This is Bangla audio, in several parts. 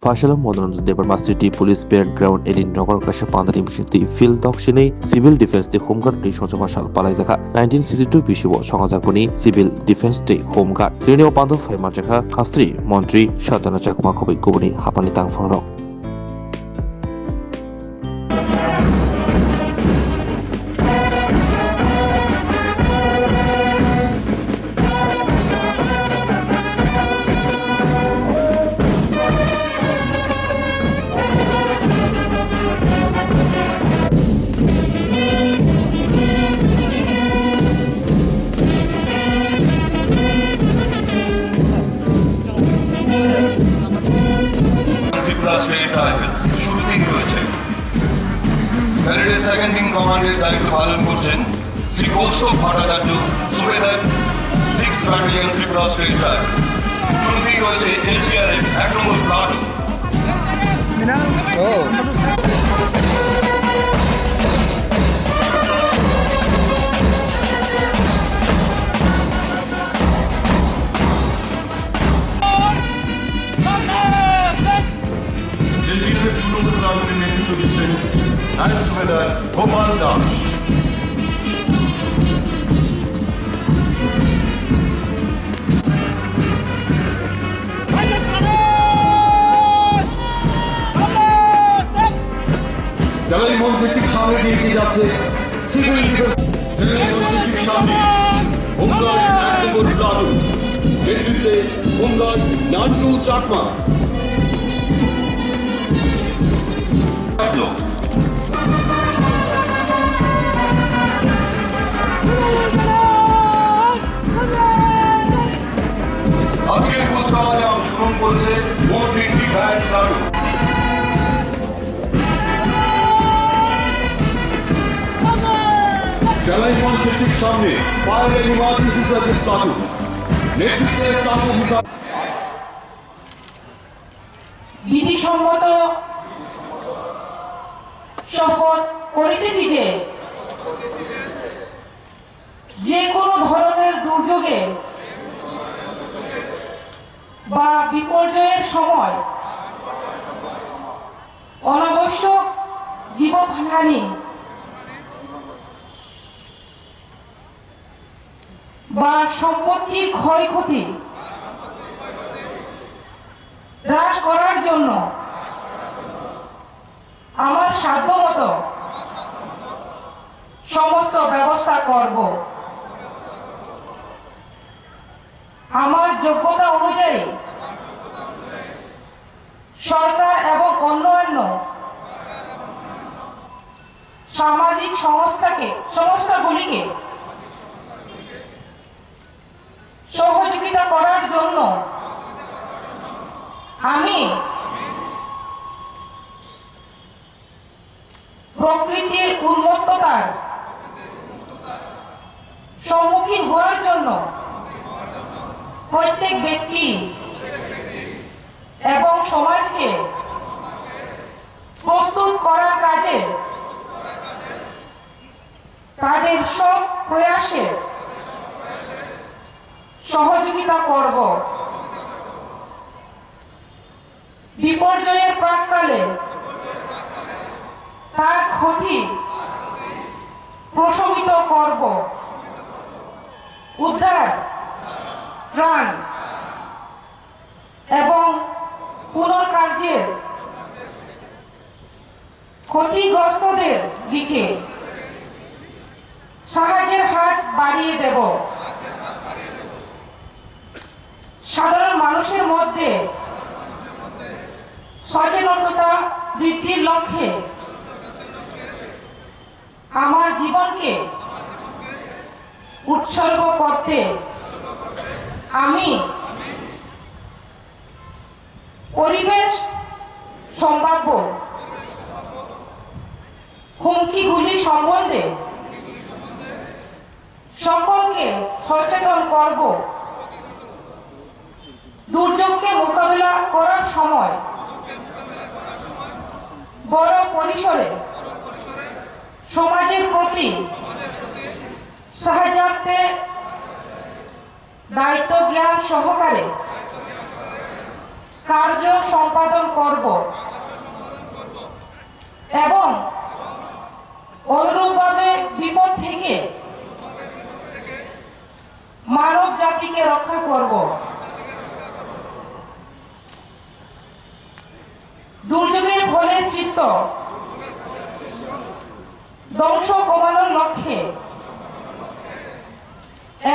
Fashalam মনোরঞ্জন দেবৰ মাস্টিটি পুলিশ প্যারেড গ্রাউন্ড এদিন নগর কাশে পান্দানি মিশিংতি ফিল্ড দক্ষিণে সিভিল ডিফেন্স দি হোমগার্ড দি সঞ্চমাশাল পালাইজাখা 1962 বিশুব সংজাকনি সিভিল ডিফেন্স দি হোমগার্ড ত্রিনিয় পান্দ ফাইমারজাখা খাস্ত্রি মন্ত্রী সত্যনা চাকমা খবি গুবনি হাপানি তাংফারক শুরুতেই হয়েছে প্যারেডের সেকেন্ড ইন কমান্ডের দায়িত্ব পালন করছেন শ্রী কৌস্তভ ভট্টাচার্য সুবেদার 6th battalion Tripura state rifles. শুরুতেই রয়েছে এনসিআর এর 1 নম্বর প্লাটুন। নেতৃত্ব দিচ্ছেন সুবেদার গোপাল দাস। জ্বালানি মন্ত্রীর সামনে দিয়ে এগিয়ে যাচ্ছে সিভিল ডিফেন্স সামনে হোমগার্ড 1 নম্বর প্লাটুন নেতৃত্বে হোমগার্ড নান্টু চাকমা। আজকের কুচকাওয়াজে অংশগ্রহণ করেছে মোট 3টি ব্যান্ড প্লাটুন। জ্বালানি মন্ত্রীর সামনে fire and emergency service platoon নেতৃত্বে বিধিসম্মত শপথ করিতেছি যে কোনো ধরনের দুর্যোগে বা বিপর্যয়ের সময় অনাবশ্যক জীবনহানি বা সম্পত্তির ক্ষয়ক্ষতি হ্রাস করার জন্য আমার সাধ্যমতো সমস্ত ব্যবস্থা করব। আমার যোগ্যতা অনুযায়ী সরকার এবং অন্যান্য সামাজিক সংস্থাগুলিকে সহযোগিতা করার জন্য আমি প্রকৃতির উন্মত্ততার সম্মুখীন হওয়ার জন্য প্রত্যেক ব্যক্তি এবং সমাজকে প্রস্তুত করার কাজে তাদের সব প্রয়াসে সহযোগিতা করব। বিপর্যয়ের প্রাক্কালে তার ক্ষতি প্রশমিত করব। উদ্ধার, ত্রাণ এবং পুনর্কার্যের ক্ষতিগ্রস্তদের দিকে সাহায্যের হাত বাড়িয়ে দেব। সাধারণ মানুষের মধ্যে সচেতনতা বৃদ্ধির লক্ষ্যে আমার জীবনকে উৎসর্গ করতে আমি পরিবেশ সম্ভাব্য হুমকিগুলি সম্বন্ধে সকলকে সচেতন করব। দুর্যোগকে মোকাবিলা করার সময় বড় পরিসরে সমাজের প্রতি সাহায্যার্থে দায়িত্ব জ্ঞান সহকারে কার্য সম্পাদন করব এবং অনুরূপভাবে বিপদ থেকে মানব জাতিকে রক্ষা করব। দুর্যোগের ফলে সৃষ্ট ধ্বংস কমানোর লক্ষ্যে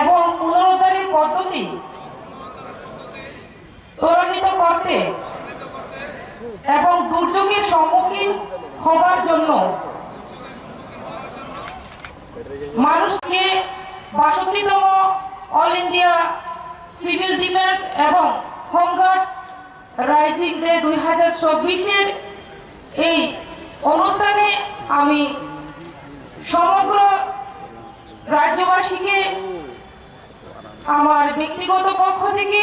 এবং পুনরুদ্ধারের পদ্ধতি ত্বরান্বিত করতে এবং দুর্যোগের সম্মুখীন হবার জন্য মানুষকে ৬২তম অল ইন্ডিয়া সিভিল ডিফেন্স এবং হোমগার্ড রাইজিং ডে 2024-এর এই অনুষ্ঠানে আমি সমগ্র রাজ্যবাসীকে আমার ব্যক্তিগত পক্ষ থেকে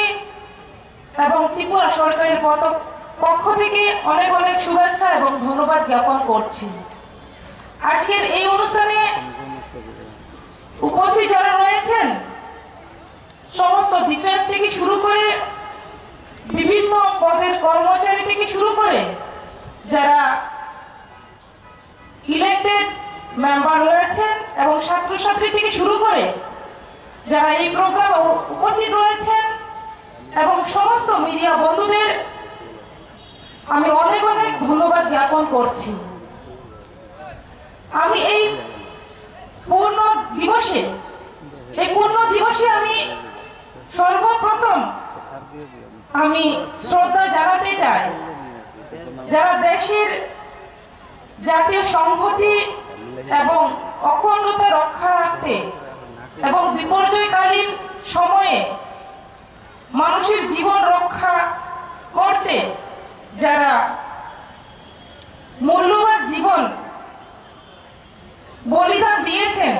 এবং ত্রিপুরা সরকারের পক্ষ থেকে অনেক অনেক শুভেচ্ছা এবং ধন্যবাদ জ্ঞাপন করছি। আজকের এই অনুষ্ঠানে উপস্থিত যারা রয়েছেন সমস্ত ডিফেন্স থেকে শুরু করে বিভিন্ন পদের কর্মচারী থেকে শুরু করে যারা ইলেক্টেড মেম্বার রয়েছেন এবং ছাত্রছাত্রী থেকে শুরু করে যারা এই প্রোগ্রামে উপস্থিত রয়েছেন এবং সমস্ত মিডিয়া বন্ধুদের আমি অনেক অনেক ধন্যবাদ জ্ঞাপন করছি। আমি এই পূর্ণ দিবসে আমি সর্বপ্রথম আমি শ্রদ্ধা জানাতে চাই যারা দেশের জাতীয় সংহতি এবং অখণ্ডতা রক্ষার্থে এবং বিপর্যয়কালীন সময়ে মানুষের জীবন রক্ষা করতে যারা মূল্যবান জীবন বলিদান দিয়েছেন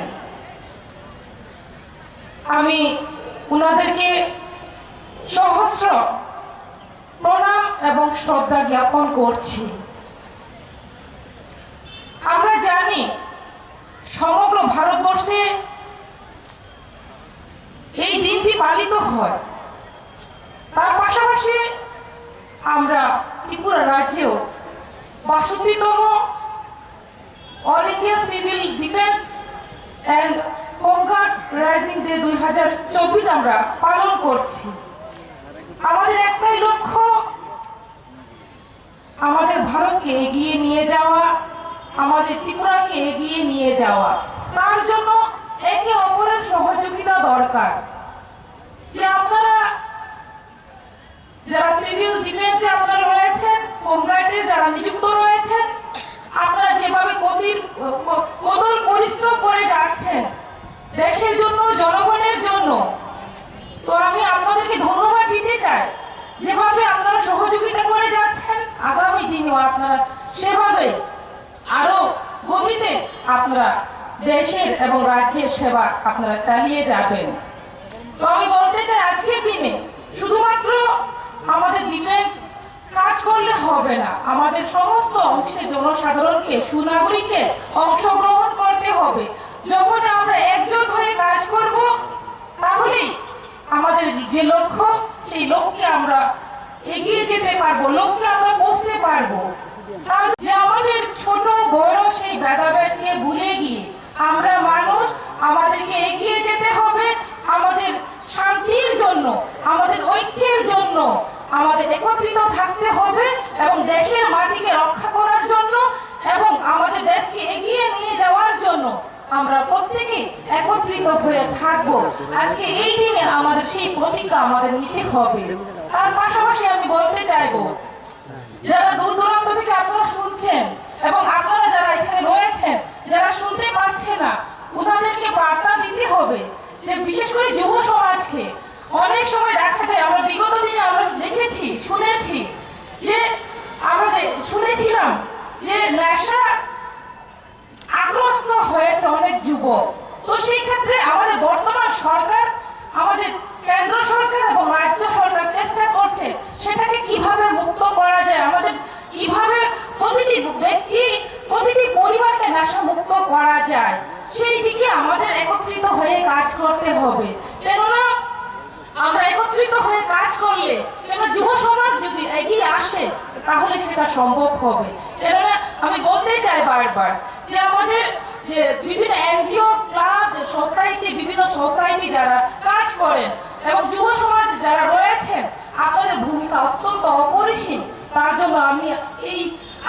আমি উনাদেরকে সহস্র প্রণাম এবং শ্রদ্ধা জ্ঞাপন করছি। আমরা জানি সমগ্র ভারতবর্ষে এই দিনটি পালিত হয়, তার পাশাপাশি আমরা ত্রিপুরা রাজ্যেও ৬২তম all India civil defence and home guard raising day 2024 আমরা পালন করছি। আমাদের একটাই লক্ষ্য, আমাদের ভারতকে এগিয়ে নিয়ে যাওয়া, আমাদের ত্রিপুরাকে এগিয়ে নিয়ে যাওয়া। তার জন্য একে অপরের সহযোগিতা দরকার। যে আপনারা যারা সিভিল ডিফেন্সে আপনারা রয়েছেন, হোমগার্ডে যারা নিযুক্ত রয়েছেন, আপনারা যেভাবে কঠোর পরিশ্রম করে যাচ্ছেন দেশের জন্য, জনগণের জন্য, তো আমি আপনাদেরকে ধন্যবাদ দিতে চাই। যেভাবে আপনারা সহযোগিতা করে যাচ্ছেন আগামী দিনেও আপনারা সেভাবে আরো গতিতে আপনারা দেশের এবং রাজ্যের সেবা আপনারা চালিয়ে যাবেন। তো আমি বলতে চাই আজকের দিনে শুধুমাত্র আমাদের ডিফেন্স কাজ করলে হবে না, আমাদের সমস্ত অংশের জনসাধারণকে, সুনাগরিককে অংশগ্রহণ করতে হবে। যখন আমরা একজোট হয়ে কাজ করব তাহলেই আমাদের যে লক্ষ্য সেই লক্ষ্যে আমরা এগিয়ে যেতে পারবো, লক্ষ্যে আমরা পৌঁছতে পারবো। যে আমাদের ছোট বড় সেই ভেদাভেদকে ভুলে গিয়ে আমরা মানুষ, আমাদেরকে এগিয়ে যেতে হবে আমাদের শান্তির জন্য, আমাদের ঐক্যের জন্য, আমাদের একত্রিত থাকতে হবে এবং দেশের মাটিকে রক্ষা করার জন্য এবং আমাদের দেশকে এগিয়ে নিয়ে যাওয়ার জন্য আমরা প্রত্যেকে একত্রিত হয়ে থাকবো। আজকে এই দিনে আমাদের সেই প্রতিজ্ঞা আমাদের নিতে হবে। তার পাশাপাশি আমি বলতে চাইবো যারা দূর দূরান্ত থেকে আপনারা শুনছেন এবং আপনারা যারা এখানে রয়েছেন যারা শুনতে পাচ্ছে না, ওনাদেরকে বার্তা দিতে হবে যে বিশেষ করে যুব সমাজকে অনেক সময় দেখা যায়, আমরা বিগত দিনে আমরা দেখেছি, শুনেছি যে আমরা শুনেছিলাম যে নেশা আগ্রস্ত হয়েছে অনেক যুবক। তো সেই ক্ষেত্রে আমাদের বর্তমান সরকার, আমাদের কেন্দ্র সরকার এবং রাজ্য সরকার চেষ্টা করছে সেটাকে কিভাবে মুক্ত করা যায়, আমাদের কিভাবে প্রতিটি ব্যক্তি, প্রতিটি পরিবারকে নেশা মুক্ত করা যায়, সেই দিকে আমাদের একত্রিত হয়ে কাজ করতে হবে। কেননা আমরা একত্রিত হয়ে কাজ করলে, কেননা যুব সমাজ যদি সেটা সম্ভব হবে। কেননা আমি বলতে চাই বারবার যে আমাদের যে বিভিন্ন এনজিও, ক্লাব, সোসাইটি, বিভিন্ন সোসাইটি যারা কাজ করেন এবং যুব সমাজ যারা রয়েছেন, আপনাদের ভূমিকা অত্যন্ত অপরিসীম। তার জন্য আমি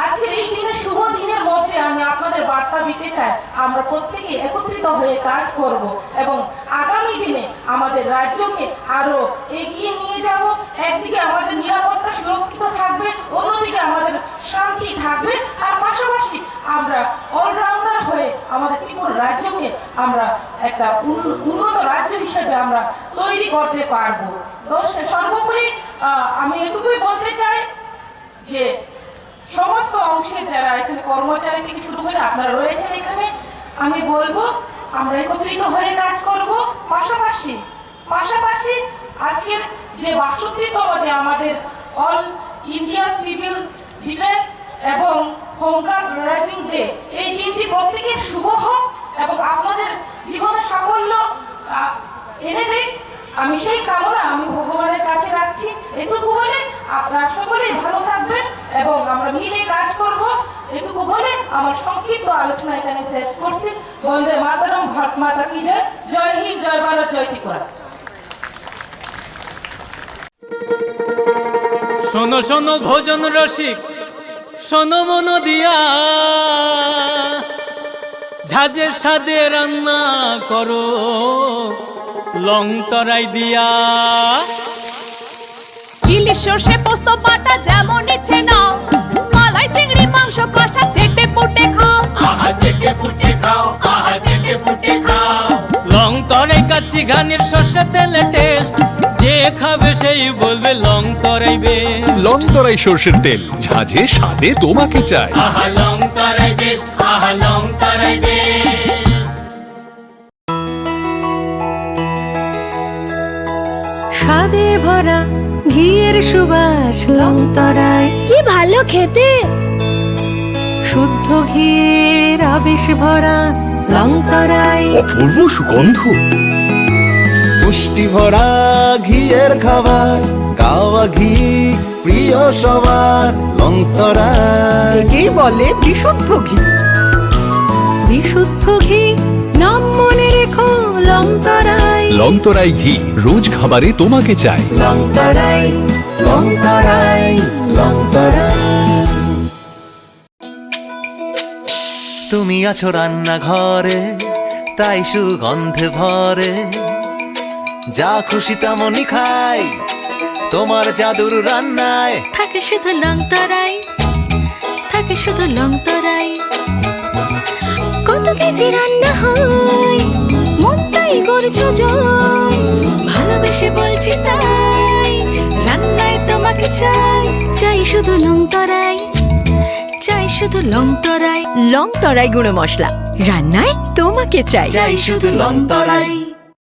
আজকের এই দিনের শুভ দিনের মধ্যে আমি আপনাদের বার্তা দিতে চাই, আমরা প্রত্যেকে একত্রিত হয়ে কাজ করব এবং আগামী দিনে আমাদের রাজ্যকে আরো এগিয়ে নিয়ে যাব। একদিকে আমাদের নিরাপত্তা সুরক্ষিত থাকবে, অন্যদিকে আমাদের শান্তি থাকবে, আর পাশাপাশি আমরা অলরাউন্ডার হয়ে আমাদের ত্রিপুরা রাজ্যকে আমরা একটা উন্নত রাজ্য হিসেবে আমরা তৈরি করতে পারবো। তো সর্বোপরি আমি এটুকুই বলতে চাই যে সমস্ত অংশের যারা এখানে কর্মচারী থেকে শুরু করে আপনারা রয়েছেন এখানে, আমি বলবো আমরা একত্রিত হয়ে কাজ করব। পাশাপাশি আজকের যে ৬২তম যে আমাদের অল ইন্ডিয়া সিভিল ডিফেন্স এবং হোমগার্ড রাইজিং ডে, এই দিনটি প্রত্যেকের শুভ হোক এবং আপনাদের জীবনে সাফল্য এনে দিক, আমি সেই কামনা আমি ভগবানের কাছে রাখছি। এটুকু বলে আপনারা সকলেই ভালো থাকবেন এবং আমরা মিলে কাজ করব। এটুকু বলে আমার সংক্ষিপ্ত আলোচনা এখানে শেষ করছি। বন্দে মাতরম, ভারত মাতা কি জয়। জয় হিন্দ, জয় ভারত, জয় ত্রিপুরা। শোনো শোনো ভোজন রসিক, শোনো মন দিয়া, ঝাঁঝের স্বাদে রান্না করো লং তরাই দিয়া। ইলিশ সর্ষে পোস্ত বাটা যেমন ইচ্ছে নাও, মালাই চিংড়ি মাংস কষা চেটে পুটে খাও, আহা চেটে পুটে খাও, আহা চেটে পুটে খাও। লং তরাই কাচ্চি ঘানির সর্ষে তেলে টেস্ট, যে খাবে সেই বলবে লং তরাই বেশ। লং তরাই সর্ষের তেল, ঝাঁঝে স্বাদে তোমাকে চাই। আহা লং তরাই বেশ, আহা লং তরাই বেশ। স্বাদে ভরা ঘিয়ের সুবাস লং তরাই, কি ভালো খেতে। শুদ্ধ ঘিয়ের আবেশ ভরা লং তরাই, অপূর্ব সুগন্ধ, পুষ্টি ভরা ঘিয়ের খাবার, গাওয়া ঘি প্রিয় সবার লং তরাই। একেই বলে বিশুদ্ধ ঘি। বিশুদ্ধ ঘি নাম মনে রেখো লং তরাই। লং তরাই ঘি রোজ খাবারে তোমাকে চাই। লং তরাই, লং তরাই, লং তরাই। তুমি আছো রান্নাঘরে, তাই সুগন্ধে ভরে, যা খুশি তেমনই খাই তোমার জাদুর রান্নায়। থাকে শুধু লং তরাই, থাকে শুধু লং তরাই। কত কেজি রান্না হয়, মন তাই করছো জয়। ভালোবেসে বলছি তাই, রান্নায় তোমাকে চাই। চাই শুধু লং তরাই, চাই শুধু লং তরাই। লং তরাই গুঁড়ো মশলা, রান্নায় তোমাকে চাই। চাই শুধু লং তরাই।